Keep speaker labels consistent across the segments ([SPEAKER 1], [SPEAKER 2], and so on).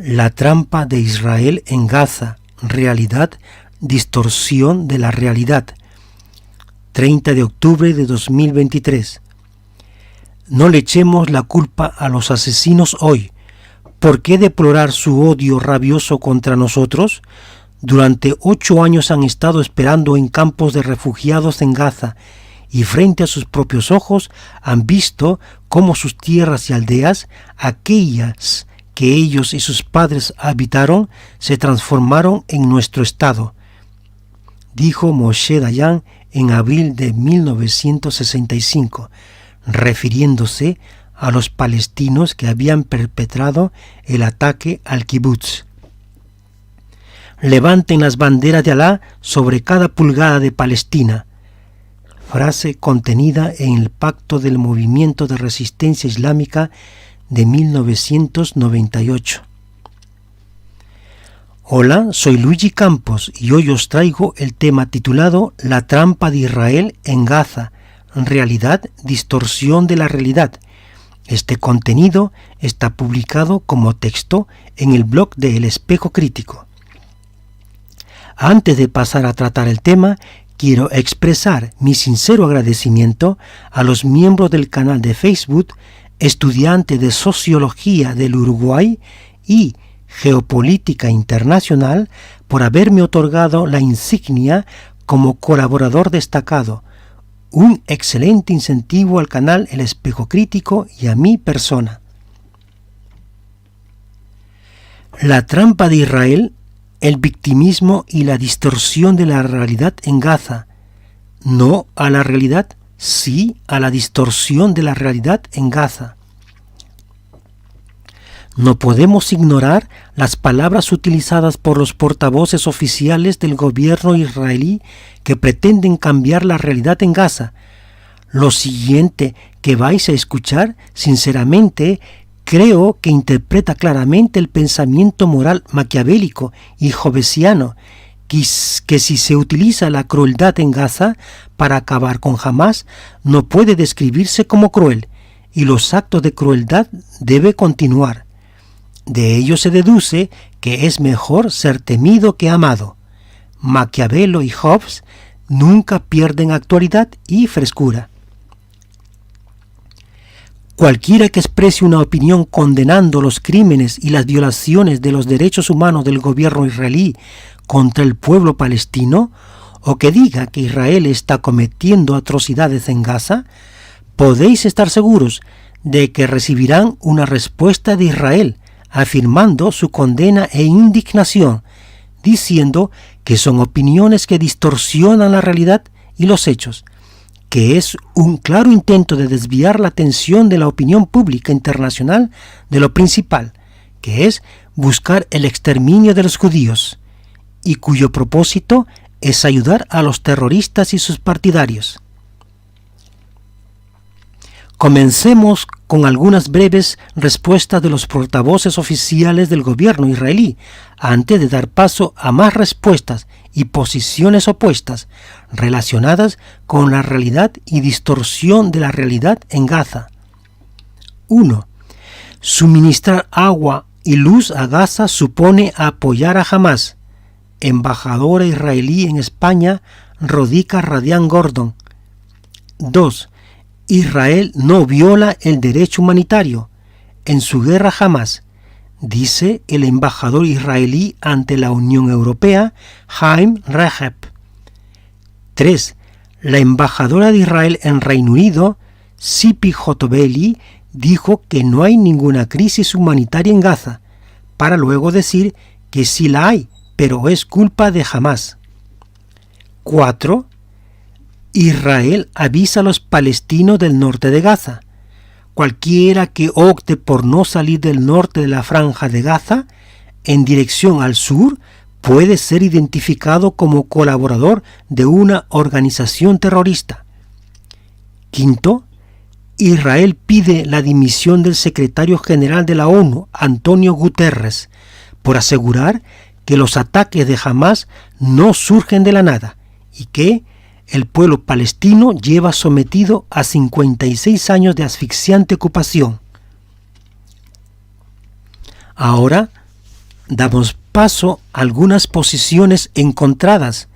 [SPEAKER 1] La trampa de Israel en Gaza, realidad, distorsión de la realidad. 30 de octubre de 2023. No le echemos la culpa a los asesinos hoy. ¿Por qué deplorar su odio rabioso contra nosotros? Durante 8 años han estado esperando en campos de refugiados en Gaza y frente a sus propios ojos han visto cómo sus tierras y aldeas, aquellas que ellos y sus padres habitaron, se transformaron en nuestro estado, dijo Moshe Dayan en abril de 1965, refiriéndose a los palestinos que habían perpetrado el ataque al kibutz. Levanten las banderas de Alá sobre cada pulgada de Palestina. Frase contenida en el Pacto del Movimiento de Resistencia Islámica de 1998. Hola, soy Luigi Campos y hoy os traigo el tema titulado La trampa de Israel en Gaza, realidad, distorsión de la realidad. Este contenido está publicado como texto en el blog de El Espejo Crítico. Antes de pasar a tratar el tema, quiero expresar mi sincero agradecimiento a los miembros del canal de Facebook Estudiante de Sociología del Uruguay y Geopolítica Internacional por haberme otorgado la insignia como colaborador destacado, un excelente incentivo al canal El Espejo Crítico y a mi persona. La trampa de Israel, el victimismo y la distorsión de la realidad en Gaza. No a la realidad, sí a la distorsión de la realidad en Gaza. No podemos ignorar las palabras utilizadas por los portavoces oficiales del gobierno israelí que pretenden cambiar la realidad en Gaza. Lo siguiente que vais a escuchar, sinceramente, creo que interpreta claramente el pensamiento moral maquiavélico y jovesiano, que si se utiliza la crueldad en Gaza para acabar con Hamás, no puede describirse como cruel, y los actos de crueldad deben continuar. De ello se deduce que es mejor ser temido que amado. Maquiavelo y Hobbes nunca pierden actualidad y frescura. Cualquiera que exprese una opinión condenando los crímenes y las violaciones de los derechos humanos del gobierno israelí contra el pueblo palestino, o que diga que Israel está cometiendo atrocidades en Gaza, podéis estar seguros de que recibirán una respuesta de Israel, afirmando su condena e indignación, diciendo que son opiniones que distorsionan la realidad y los hechos, que es un claro intento de desviar la atención de la opinión pública internacional de lo principal, que es buscar el exterminio de los judíos, y cuyo propósito es ayudar a los terroristas y sus partidarios. Comencemos con algunas breves respuestas de los portavoces oficiales del gobierno israelí, antes de dar paso a más respuestas y posiciones opuestas relacionadas con la realidad y distorsión de la realidad en Gaza. 1. Suministrar agua y luz a Gaza supone apoyar a Hamás. Embajadora israelí en España, Rodica Radian Gordon. 2. Israel no viola el derecho humanitario. En su guerra jamás, dice el embajador israelí ante la Unión Europea, Haim Reheb. 3. La embajadora de Israel en Reino Unido, Tzipi Hotobeli, dijo que no hay ninguna crisis humanitaria en Gaza, para luego decir que sí la hay, pero es culpa de Hamás. 4. Israel avisa a los palestinos del norte de Gaza. Cualquiera que opte por no salir del norte de la franja de Gaza en dirección al sur puede ser identificado como colaborador de una organización terrorista. 5. Israel pide la dimisión del secretario general de la ONU, Antonio Guterres, por asegurar que los ataques de Hamás no surgen de la nada y que el pueblo palestino lleva sometido a 56 años de asfixiante ocupación. Ahora damos paso a algunas posiciones encontradas.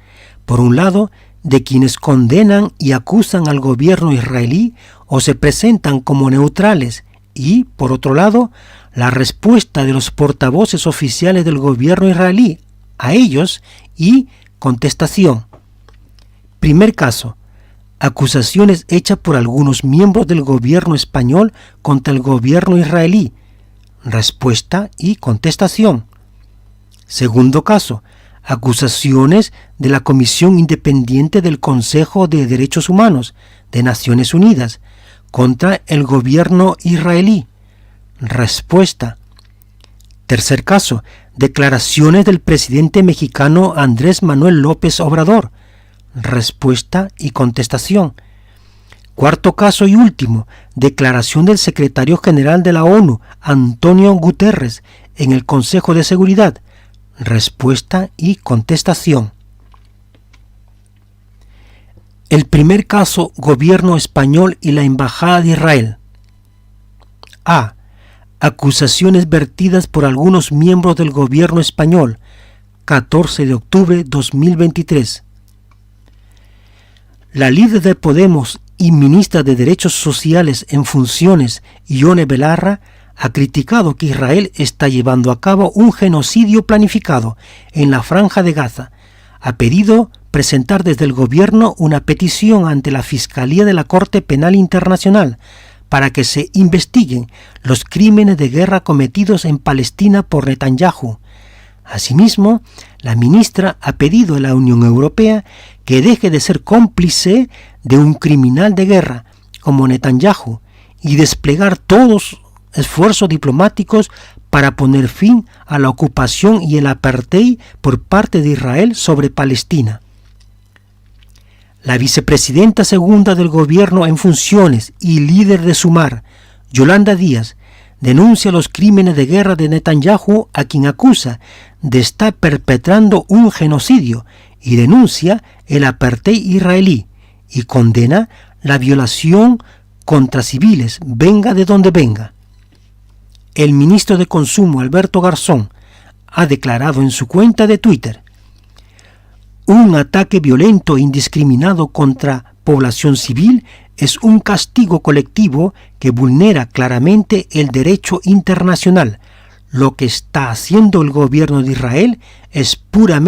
[SPEAKER 1] Por un lado, de quienes condenan y acusan al gobierno israelí o se presentan como neutrales, y, por otro lado, la respuesta de los portavoces oficiales del gobierno israelí a ellos y contestación. Primer caso: acusaciones hechas por algunos miembros del gobierno español contra el gobierno israelí. Respuesta y contestación. Segundo caso: acusaciones de la Comisión Independiente del Consejo de Derechos Humanos de Naciones Unidas contra el gobierno israelí. Respuesta. Tercer caso: declaraciones del presidente mexicano Andrés Manuel López Obrador. Respuesta y contestación. Cuarto caso y último: declaración del secretario general de la ONU, Antonio Guterres, en el Consejo de Seguridad. Respuesta y contestación. El primer caso: gobierno español y la Embajada de Israel. A. Acusaciones vertidas por algunos miembros del gobierno español, 14 de octubre 2023. La líder de Podemos y ministra de Derechos Sociales en funciones, Ione Belarra, ha criticado que Israel está llevando a cabo un genocidio planificado en la Franja de Gaza. Ha pedido presentar desde el gobierno una petición ante la Fiscalía de la Corte Penal Internacional para que se investiguen los crímenes de guerra cometidos en Palestina por Netanyahu. Asimismo, la ministra ha pedido a la Unión Europea que deje de ser cómplice de un criminal de guerra como Netanyahu y desplegar todos esfuerzos diplomáticos para poner fin a la ocupación y el apartheid por parte de Israel sobre Palestina. La vicepresidenta segunda del gobierno en funciones y líder de Sumar, Yolanda Díaz, denuncia los crímenes de guerra de Netanyahu, a quien acusa de estar perpetrando un genocidio, y denuncia el apartheid israelí y condena la violación contra civiles, venga de donde venga. El ministro de Consumo, Alberto Garzón, ha declarado en su cuenta de Twitter: un ataque violento e indiscriminado contra población civil es un castigo colectivo que vulnera claramente el derecho internacional. Lo que está haciendo el gobierno de Israel es pura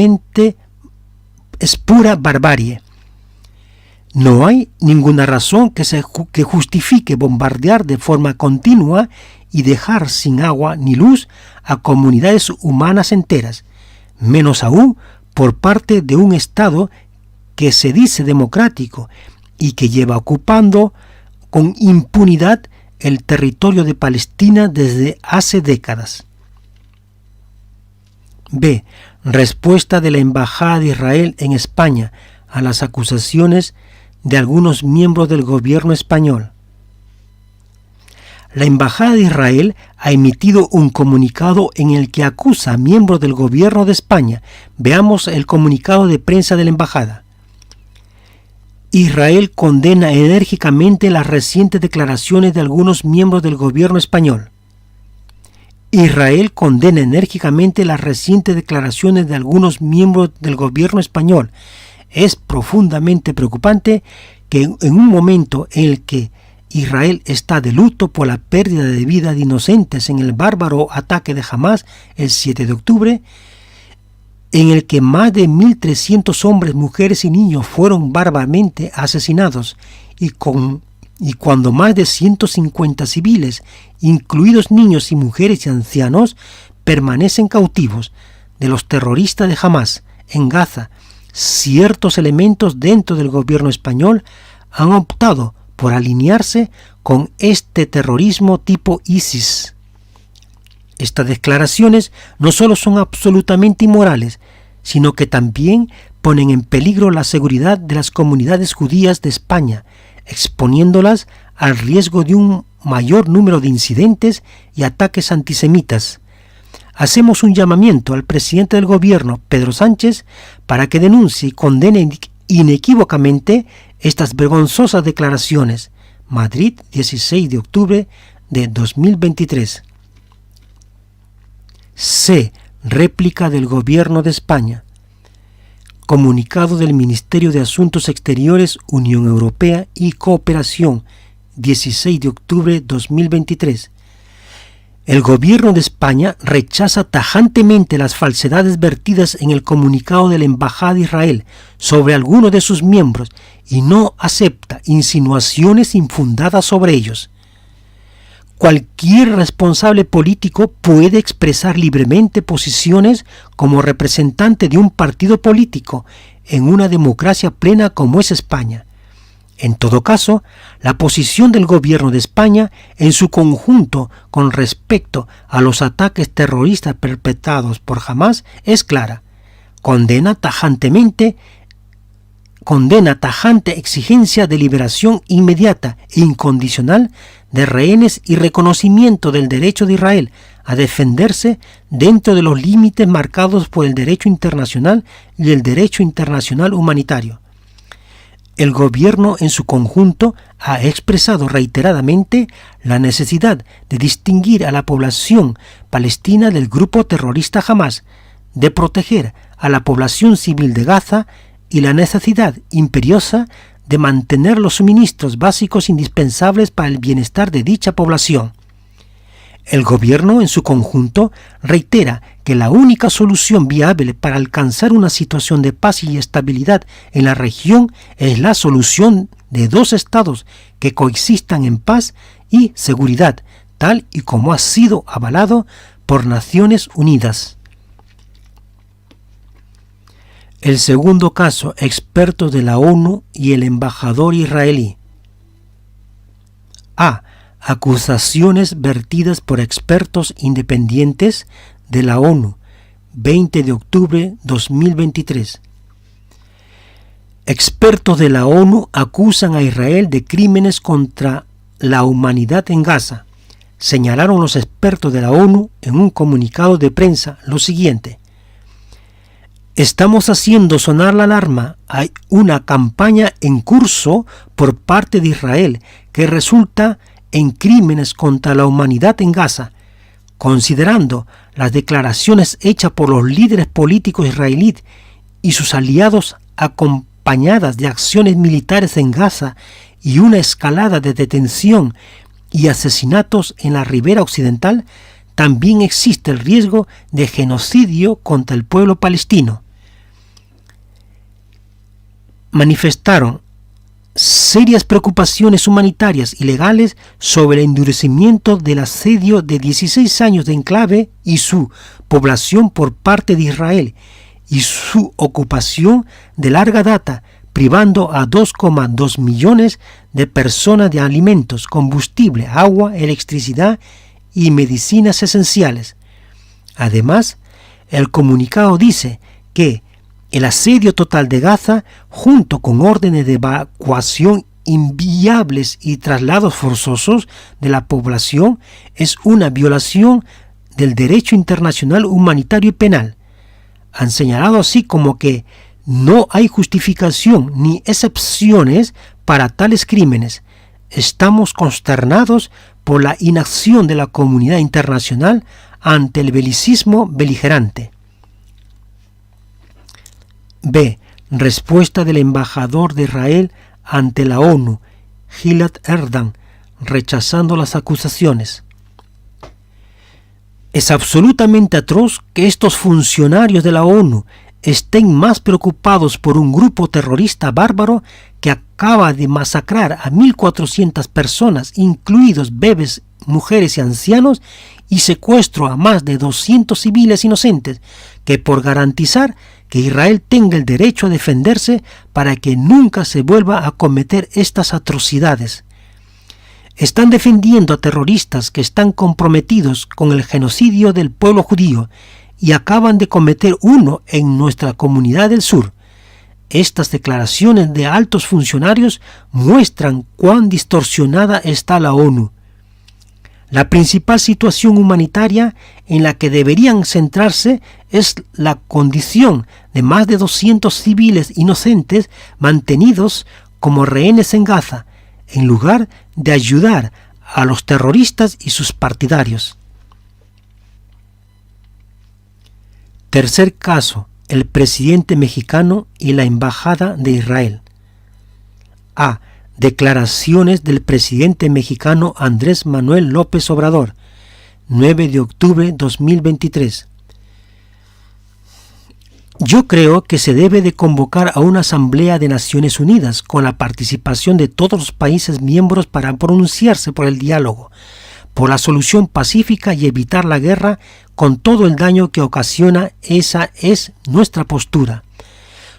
[SPEAKER 1] barbarie. No hay ninguna razón que justifique bombardear de forma continua y dejar sin agua ni luz a comunidades humanas enteras, menos aún por parte de un Estado que se dice democrático y que lleva ocupando con impunidad el territorio de Palestina desde hace décadas. B. Respuesta de la Embajada de Israel en España a las acusaciones de algunos miembros del gobierno español. La Embajada de Israel ha emitido un comunicado en el que acusa a miembros del gobierno de España. Veamos el comunicado de prensa de la Embajada. Israel condena enérgicamente las recientes declaraciones de algunos miembros del gobierno español. Israel condena enérgicamente las recientes declaraciones de algunos miembros del gobierno español. Es profundamente preocupante que en un momento en el que Israel está de luto por la pérdida de vida de inocentes en el bárbaro ataque de Hamás el 7 de octubre, en el que más de 1.300 hombres, mujeres y niños fueron bárbaramente asesinados, y cuando más de 150 civiles, incluidos niños y mujeres y ancianos, permanecen cautivos de los terroristas de Hamás en Gaza, ciertos elementos dentro del gobierno español han optado por alinearse con este terrorismo tipo ISIS. Estas declaraciones no solo son absolutamente inmorales, sino que también ponen en peligro la seguridad de las comunidades judías de España, exponiéndolas al riesgo de un mayor número de incidentes y ataques antisemitas. Hacemos un llamamiento al presidente del gobierno, Pedro Sánchez, para que denuncie y condene inequívocamente estas vergonzosas declaraciones. Madrid, 16 de octubre de 2023. C. réplica del Gobierno de España. Comunicado del Ministerio de Asuntos Exteriores, Unión Europea y Cooperación, 16 de octubre 2023. El Gobierno de España rechaza tajantemente las falsedades vertidas en el comunicado de la Embajada de Israel sobre algunos de sus miembros y no acepta insinuaciones infundadas sobre ellos. Cualquier responsable político puede expresar libremente posiciones como representante de un partido político en una democracia plena como es España. En todo caso, la posición del Gobierno de España en su conjunto con respecto a los ataques terroristas perpetrados por Hamás es clara. Condena tajante exigencia de liberación inmediata e incondicional de rehenes y reconocimiento del derecho de Israel a defenderse dentro de los límites marcados por el derecho internacional y el derecho internacional humanitario. El gobierno en su conjunto ha expresado reiteradamente la necesidad de distinguir a la población palestina del grupo terrorista Hamás, de proteger a la población civil de Gaza y la necesidad imperiosa de mantener los suministros básicos indispensables para el bienestar de dicha población. El gobierno en su conjunto reitera que la única solución viable para alcanzar una situación de paz y estabilidad en la región es la solución de dos estados que coexistan en paz y seguridad, tal y como ha sido avalado por Naciones Unidas. El segundo caso, expertos de la ONU y el embajador israelí. A. Acusaciones vertidas por expertos independientes de la ONU, 20 de octubre 2023. Expertos de la ONU acusan a Israel de crímenes contra la humanidad en Gaza. Señalaron los expertos de la ONU en un comunicado de prensa lo siguiente: estamos haciendo sonar la alarma. Hay una campaña en curso por parte de Israel que resulta en crímenes contra la humanidad en Gaza, considerando las declaraciones hechas por los líderes políticos israelíes y sus aliados acompañadas de acciones militares en Gaza y una escalada de detención y asesinatos en la ribera occidental. También existe el riesgo de genocidio contra el pueblo palestino. Manifestaron serias preocupaciones humanitarias y legales sobre el endurecimiento del asedio de 16 años de enclave y su población por parte de Israel y su ocupación de larga data, privando a 2,2 millones de personas de alimentos, combustible, agua, electricidad y medicinas esenciales. Además, el comunicado dice que el asedio total de Gaza, junto con órdenes de evacuación inviables y traslados forzosos de la población, es una violación del derecho internacional humanitario y penal. Han señalado así como que no hay justificación ni excepciones para tales crímenes. Estamos consternados por la inacción de la comunidad internacional ante el belicismo beligerante. B. Respuesta del embajador de Israel ante la ONU, Gilad Erdan, rechazando las acusaciones. Es absolutamente atroz que estos funcionarios de la ONU estén más preocupados por un grupo terrorista bárbaro que acaba de masacrar a 1.400 personas, incluidos bebés, mujeres y ancianos, y secuestro a más de 200 civiles inocentes, que por garantizar que Israel tenga el derecho a defenderse para que nunca se vuelva a cometer estas atrocidades. Están defendiendo a terroristas que están comprometidos con el genocidio del pueblo judío y acaban de cometer uno en nuestra comunidad del sur. Estas declaraciones de altos funcionarios muestran cuán distorsionada está la ONU. La principal situación humanitaria en la que deberían centrarse es la condición de más de 200 civiles inocentes mantenidos como rehenes en Gaza, en lugar de ayudar a los terroristas y sus partidarios. Tercer caso, el presidente mexicano y la embajada de Israel. A. Declaraciones del presidente mexicano Andrés Manuel López Obrador, 9 de octubre 2023. Yo creo que se debe de convocar a una asamblea de Naciones Unidas con la participación de todos los países miembros para pronunciarse por el diálogo, por la solución pacífica y evitar la guerra con todo el daño que ocasiona. Esa es nuestra postura.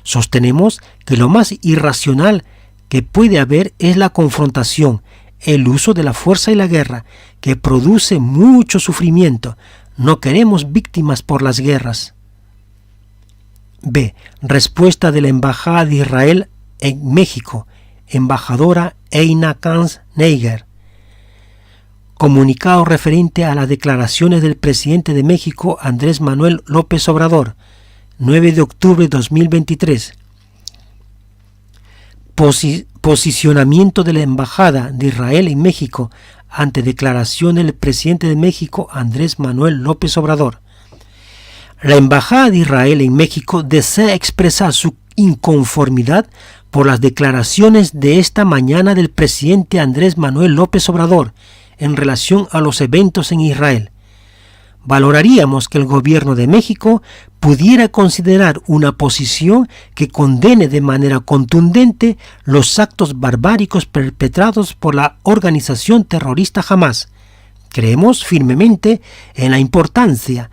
[SPEAKER 1] Sostenemos que lo más irracional que puede haber es la confrontación, el uso de la fuerza y la guerra, que produce mucho sufrimiento. No queremos víctimas por las guerras. B. Respuesta de la Embajada de Israel en México, embajadora Eina Katz-Neiger. Comunicado referente a las declaraciones del presidente de México, Andrés Manuel López Obrador, 9 de octubre de 2023. Posicionamiento de la Embajada de Israel en México ante declaraciones del presidente de México, Andrés Manuel López Obrador. La Embajada de Israel en México desea expresar su inconformidad por las declaraciones de esta mañana del presidente Andrés Manuel López Obrador en relación a los eventos en Israel. Valoraríamos que el gobierno de México pudiera considerar una posición que condene de manera contundente los actos barbáricos perpetrados por la organización terrorista Hamás. Creemos firmemente en la importancia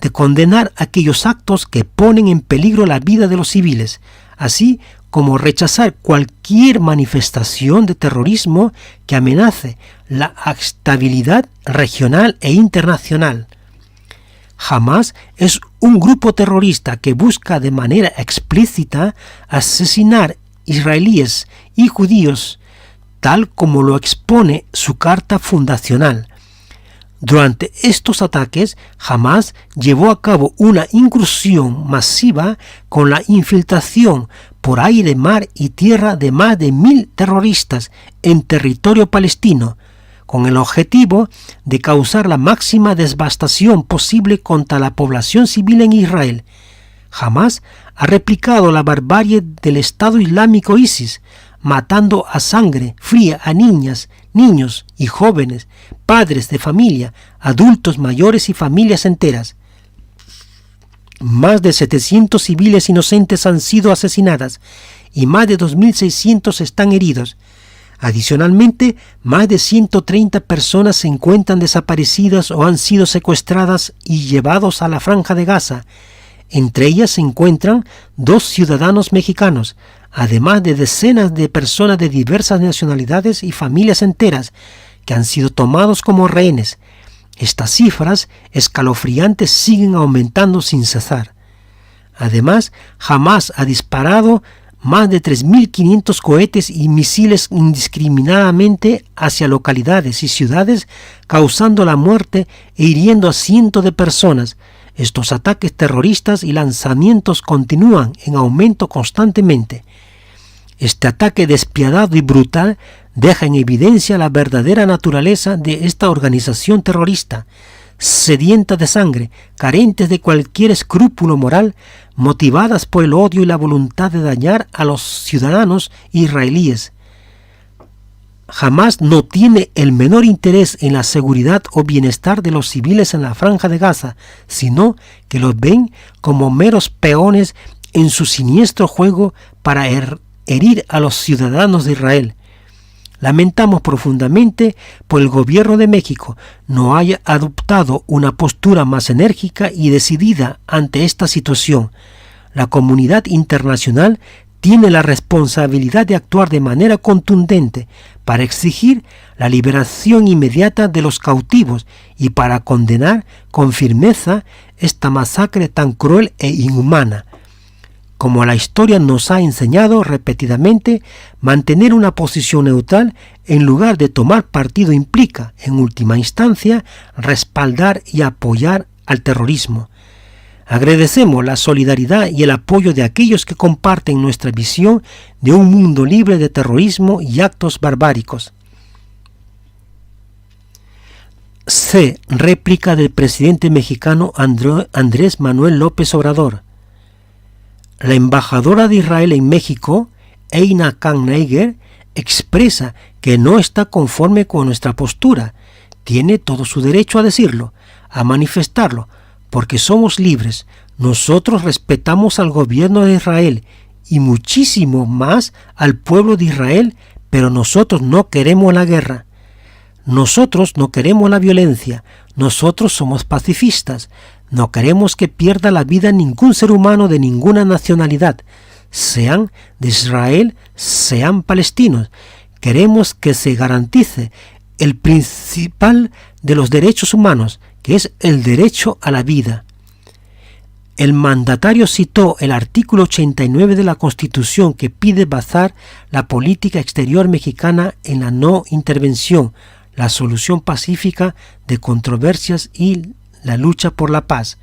[SPEAKER 1] de condenar aquellos actos que ponen en peligro la vida de los civiles, así como rechazar cualquier manifestación de terrorismo que amenace la estabilidad regional e internacional. Hamás es un grupo terrorista que busca de manera explícita asesinar israelíes y judíos, tal como lo expone su carta fundacional. Durante estos ataques, Hamás llevó a cabo una incursión masiva con la infiltración por aire, mar y tierra de más de 1.000 terroristas en territorio palestino, con el objetivo de causar la máxima devastación posible contra la población civil en Israel. Hamás ha replicado la barbarie del Estado Islámico ISIS, matando a sangre fría a niñas, niños y jóvenes, padres de familia, adultos mayores y familias enteras. Más de 700 civiles inocentes han sido asesinadas y más de 2.600 están heridos. Adicionalmente, más de 130 personas se encuentran desaparecidas o han sido secuestradas y llevados a la Franja de Gaza. Entre ellas se encuentran 2 ciudadanos mexicanos, además de decenas de personas de diversas nacionalidades y familias enteras que han sido tomados como rehenes. Estas cifras escalofriantes siguen aumentando sin cesar. Además, Hamás ha disparado más de 3.500 cohetes y misiles indiscriminadamente hacia localidades y ciudades, causando la muerte e hiriendo a cientos de personas. Estos ataques terroristas y lanzamientos continúan en aumento constantemente. Este ataque despiadado y brutal deja en evidencia la verdadera naturaleza de esta organización terrorista, sedienta de sangre, carentes de cualquier escrúpulo moral, motivadas por el odio y la voluntad de dañar a los ciudadanos israelíes. Hamás no tiene el menor interés en la seguridad o bienestar de los civiles en la Franja de Gaza, sino que los ven como meros peones en su siniestro juego para herir a los ciudadanos de Israel. Lamentamos profundamente por el gobierno de México no haya adoptado una postura más enérgica y decidida ante esta situación. La comunidad internacional tiene la responsabilidad de actuar de manera contundente para exigir la liberación inmediata de los cautivos y para condenar con firmeza esta masacre tan cruel e inhumana. Como la historia nos ha enseñado repetidamente, mantener una posición neutral en lugar de tomar partido implica, en última instancia, respaldar y apoyar al terrorismo. Agradecemos la solidaridad y el apoyo de aquellos que comparten nuestra visión de un mundo libre de terrorismo y actos barbáricos. C. Réplica del presidente mexicano Andrés Manuel López Obrador. La embajadora de Israel en México, Eina Kahn-Neiger, expresa que no está conforme con nuestra postura. Tiene todo su derecho a decirlo, a manifestarlo, porque somos libres. Nosotros respetamos al gobierno de Israel y muchísimo más al pueblo de Israel, pero nosotros no queremos la guerra. Nosotros no queremos la violencia. Nosotros somos pacifistas. No queremos que pierda la vida ningún ser humano de ninguna nacionalidad, sean de Israel, sean palestinos. Queremos que se garantice el principal de los derechos humanos, que es el derecho a la vida. El mandatario citó el artículo 89 de la Constitución, que pide basar la política exterior mexicana en la no intervención, la solución pacífica de controversias y la lucha por la paz.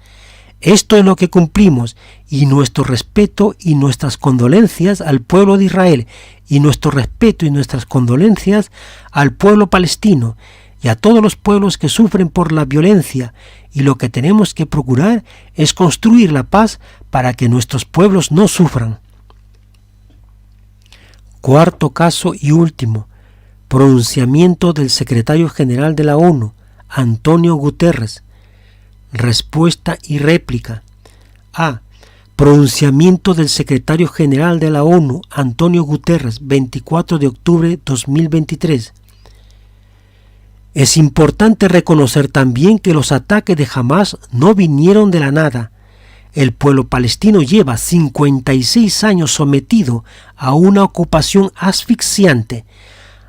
[SPEAKER 1] Esto es lo que cumplimos, y nuestro respeto y nuestras condolencias al pueblo de Israel, y nuestro respeto y nuestras condolencias al pueblo palestino y a todos los pueblos que sufren por la violencia, y lo que tenemos que procurar es construir la paz para que nuestros pueblos no sufran. Cuarto caso y último, pronunciamiento del secretario general de la ONU, Antonio Guterres. Respuesta y réplica. A. Pronunciamiento del secretario general de la ONU, Antonio Guterres, 24 de octubre de 2023. Es importante reconocer también que los ataques de Hamás no vinieron de la nada. El pueblo palestino lleva 56 años sometido a una ocupación asfixiante.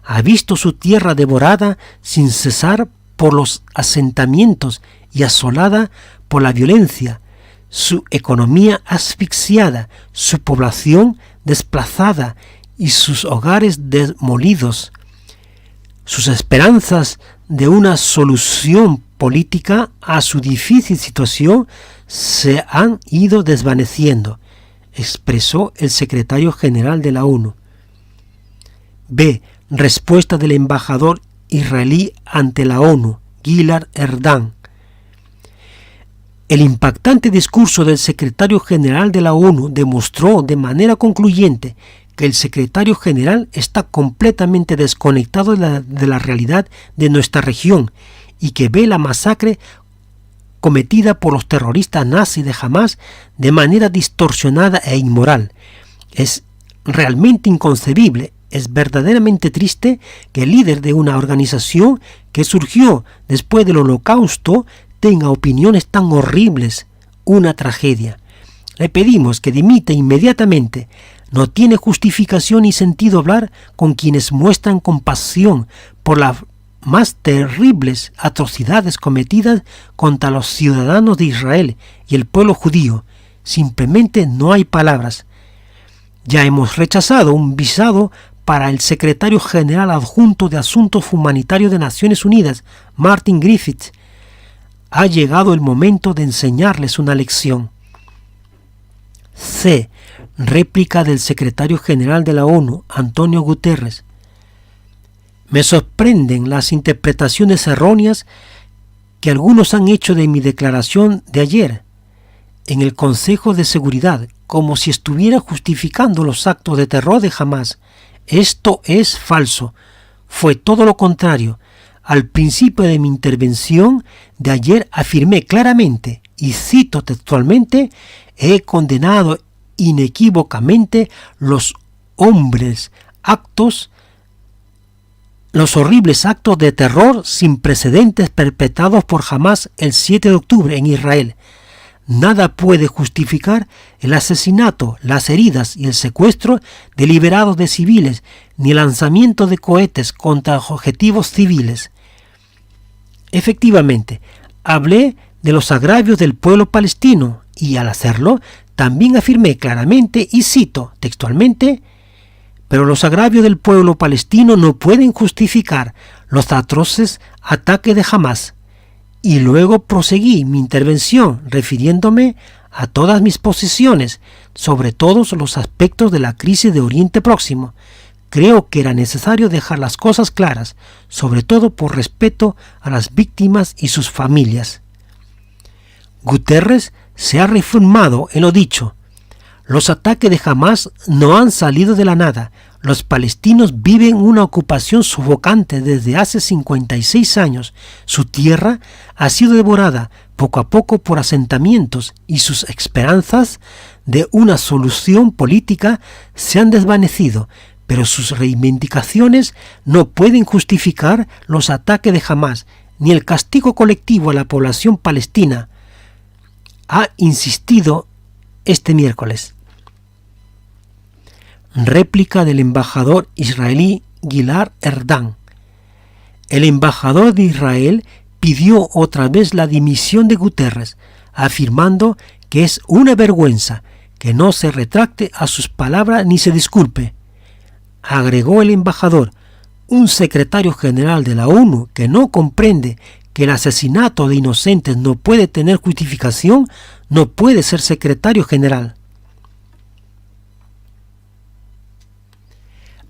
[SPEAKER 1] Ha visto su tierra devorada sin cesar por los asentamientos y asolada por la violencia, su economía asfixiada, su población desplazada y sus hogares demolidos. Sus esperanzas de una solución política a su difícil situación se han ido desvaneciendo, expresó el secretario general de la ONU. B. Respuesta del embajador israelí ante la ONU, Gilad Erdan. El impactante discurso del secretario general de la ONU demostró de manera concluyente que el secretario general está completamente desconectado de la realidad de nuestra región y que ve la masacre cometida por los terroristas nazis de Hamás de manera distorsionada e inmoral. Es realmente inconcebible, es verdaderamente triste que el líder de una organización que surgió después del Holocausto tenga opiniones tan horribles, una tragedia. Le pedimos que dimita inmediatamente. No tiene justificación ni sentido hablar con quienes muestran compasión por las más terribles atrocidades cometidas contra los ciudadanos de Israel y el pueblo judío. Simplemente no hay palabras. Ya hemos rechazado un visado para el secretario general adjunto de Asuntos Humanitarios de Naciones Unidas, Martin Griffiths. Ha llegado el momento de enseñarles una lección. C. Réplica del secretario general de la ONU, Antonio Guterres. Me sorprenden las interpretaciones erróneas que algunos han hecho de mi declaración de ayer en el Consejo de Seguridad, como si estuviera justificando los actos de terror de Hamás. Esto es falso. Fue todo lo contrario. Al principio de mi intervención de ayer afirmé claramente, y cito textualmente, he condenado inequívocamente los horribles actos de terror sin precedentes perpetrados por Hamás el 7 de octubre en Israel. Nada puede justificar el asesinato, las heridas y el secuestro deliberados de civiles, ni el lanzamiento de cohetes contra objetivos civiles. Efectivamente, hablé de los agravios del pueblo palestino y al hacerlo también afirmé claramente y cito textualmente: pero los agravios del pueblo palestino no pueden justificar los atroces ataques de Hamás. Y luego proseguí mi intervención refiriéndome a todas mis posiciones sobre todos los aspectos de la crisis de Oriente Próximo, creo que era necesario dejar las cosas claras, sobre todo por respeto a las víctimas y sus familias. Guterres se ha reafirmado en lo dicho. Los ataques de Hamás no han salido de la nada. Los palestinos viven una ocupación sofocante desde hace 56 años. Su tierra ha sido devorada poco a poco por asentamientos y sus esperanzas de una solución política se han desvanecido, pero sus reivindicaciones no pueden justificar los ataques de Hamás ni el castigo colectivo a la población palestina, ha insistido este miércoles. Réplica del embajador israelí Gilad Erdan. El embajador de Israel pidió otra vez la dimisión de Guterres, afirmando que es una vergüenza que no se retracte a sus palabras ni se disculpe. Agregó el embajador: un secretario general de la ONU que no comprende que el asesinato de inocentes no puede tener justificación, no puede ser secretario general.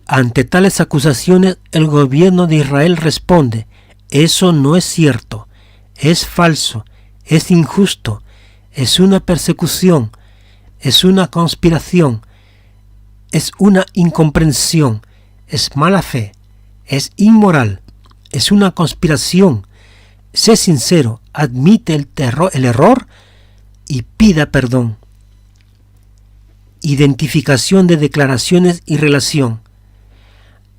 [SPEAKER 1] Ante tales acusaciones, el gobierno de Israel responde: eso no es cierto, es falso, es injusto, es una persecución, es una conspiración, es una incomprensión, es mala fe, es inmoral, es una conspiración. Sé sincero, admite el error y pida perdón. Identificación de declaraciones y relación.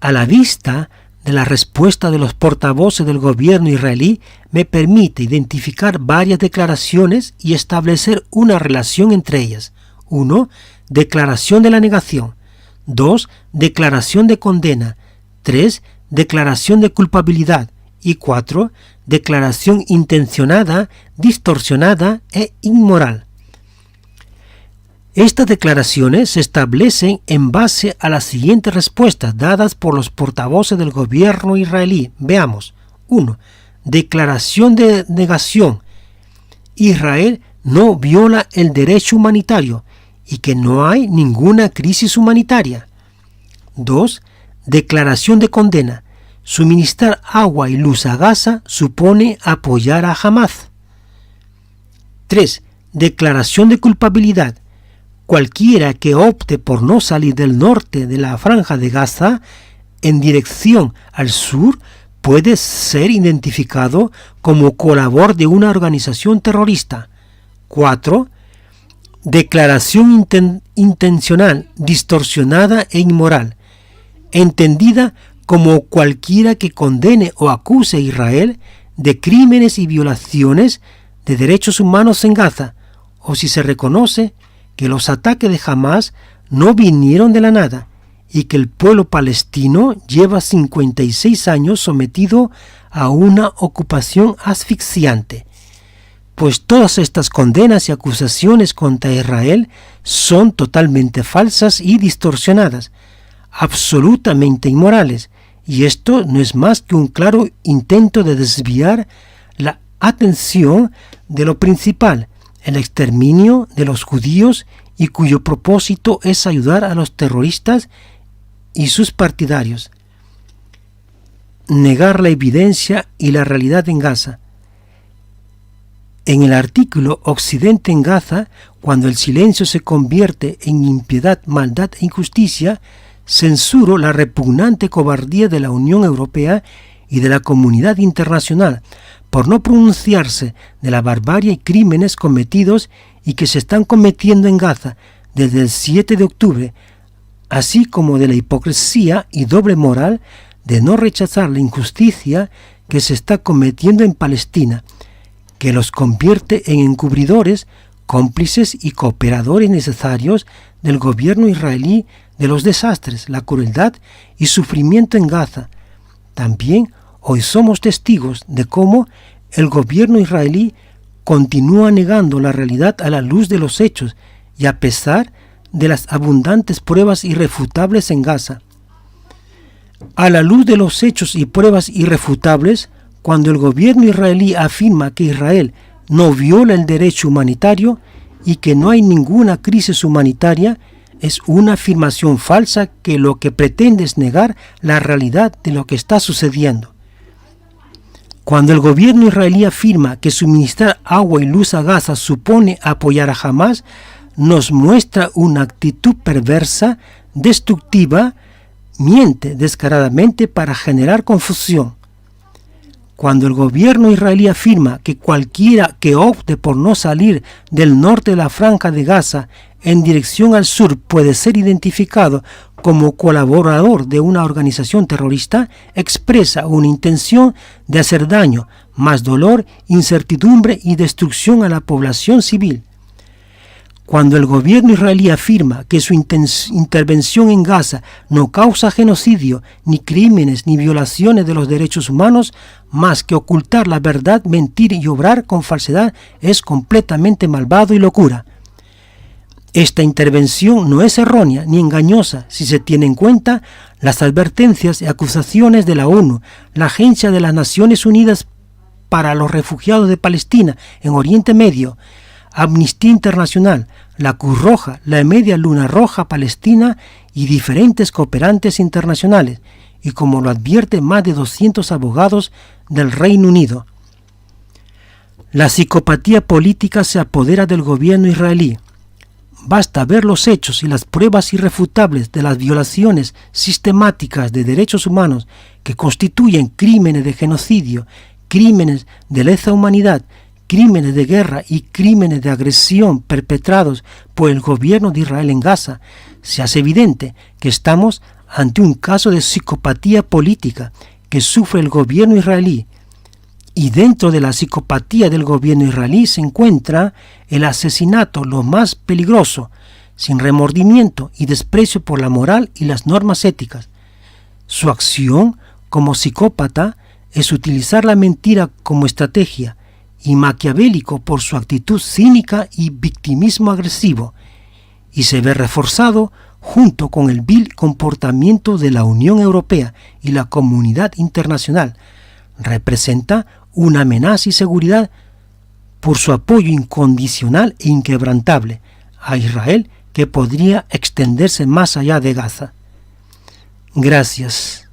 [SPEAKER 1] A la vista de la respuesta de los portavoces del gobierno israelí, me permite identificar varias declaraciones y establecer una relación entre ellas. 1. Declaración de la negación. 2. Declaración de condena. 3. Declaración de culpabilidad. Y 4. Declaración intencionada, distorsionada e inmoral. Estas declaraciones se establecen en base a las siguientes respuestas dadas por los portavoces del gobierno israelí. Veamos. 1. Declaración de negación. Israel no viola el derecho humanitario y que no hay ninguna crisis humanitaria. 2. Declaración de condena. Suministrar agua y luz a Gaza supone apoyar a Hamás. 3. Declaración de culpabilidad. Cualquiera que opte por no salir del norte de la franja de Gaza en dirección al sur puede ser identificado como colaborador de una organización terrorista. 4. Declaración intencional, distorsionada e inmoral, entendida como cualquiera que condene o acuse a Israel de crímenes y violaciones de derechos humanos en Gaza, o si se reconoce que los ataques de Hamás no vinieron de la nada y que el pueblo palestino lleva 56 años sometido a una ocupación asfixiante. Pues todas estas condenas y acusaciones contra Israel son totalmente falsas y distorsionadas, absolutamente inmorales, y esto no es más que un claro intento de desviar la atención de lo principal, el exterminio de los judíos, y cuyo propósito es ayudar a los terroristas y sus partidarios. Negar la evidencia y la realidad en Gaza. En el artículo Occidente en Gaza, cuando el silencio se convierte en impiedad, maldad e injusticia, censuro la repugnante cobardía de la Unión Europea y de la comunidad internacional por no pronunciarse de la barbarie y crímenes cometidos y que se están cometiendo en Gaza desde el 7 de octubre, así como de la hipocresía y doble moral de no rechazar la injusticia que se está cometiendo en Palestina, que los convierte en encubridores, cómplices y cooperadores necesarios del gobierno israelí de los desastres, la crueldad y sufrimiento en Gaza. También hoy somos testigos de cómo el gobierno israelí continúa negando la realidad a la luz de los hechos y a pesar de las abundantes pruebas irrefutables en Gaza. A la luz de los hechos y pruebas irrefutables, cuando el gobierno israelí afirma que Israel no viola el derecho humanitario y que no hay ninguna crisis humanitaria, es una afirmación falsa que lo que pretende es negar la realidad de lo que está sucediendo. Cuando el gobierno israelí afirma que suministrar agua y luz a Gaza supone apoyar a Hamás, nos muestra una actitud perversa, destructiva, miente descaradamente para generar confusión. Cuando el gobierno israelí afirma que cualquiera que opte por no salir del norte de la franja de Gaza en dirección al sur puede ser identificado como colaborador de una organización terrorista, expresa una intención de hacer daño, más dolor, incertidumbre y destrucción a la población civil. Cuando el gobierno israelí afirma que su intervención en Gaza no causa genocidio, ni crímenes, ni violaciones de los derechos humanos, más que ocultar la verdad, mentir y obrar con falsedad, es completamente malvado y locura. Esta intervención no es errónea ni engañosa si se tiene en cuenta las advertencias y acusaciones de la ONU, la Agencia de las Naciones Unidas para los Refugiados de Palestina en Oriente Medio, Amnistía Internacional, la Cruz Roja, la Media Luna Roja Palestina y diferentes cooperantes internacionales, y como lo advierte más de 200 abogados del Reino Unido. La psicopatía política se apodera del gobierno israelí. Basta ver los hechos y las pruebas irrefutables de las violaciones sistemáticas de derechos humanos que constituyen crímenes de genocidio, crímenes de lesa humanidad, crímenes de guerra y crímenes de agresión perpetrados por el gobierno de Israel en Gaza. Se hace evidente que estamos ante un caso de psicopatía política que sufre el gobierno israelí. Y dentro de la psicopatía del gobierno israelí se encuentra el asesinato, lo más peligroso, sin remordimiento y desprecio por la moral y las normas éticas. Su acción como psicópata es utilizar la mentira como estrategia, y maquiavélico por su actitud cínica y victimismo agresivo, y se ve reforzado junto con el vil comportamiento de la Unión Europea y la comunidad internacional. Representa una amenaza y seguridad por su apoyo incondicional e inquebrantable a Israel, que podría extenderse más allá de Gaza. Gracias.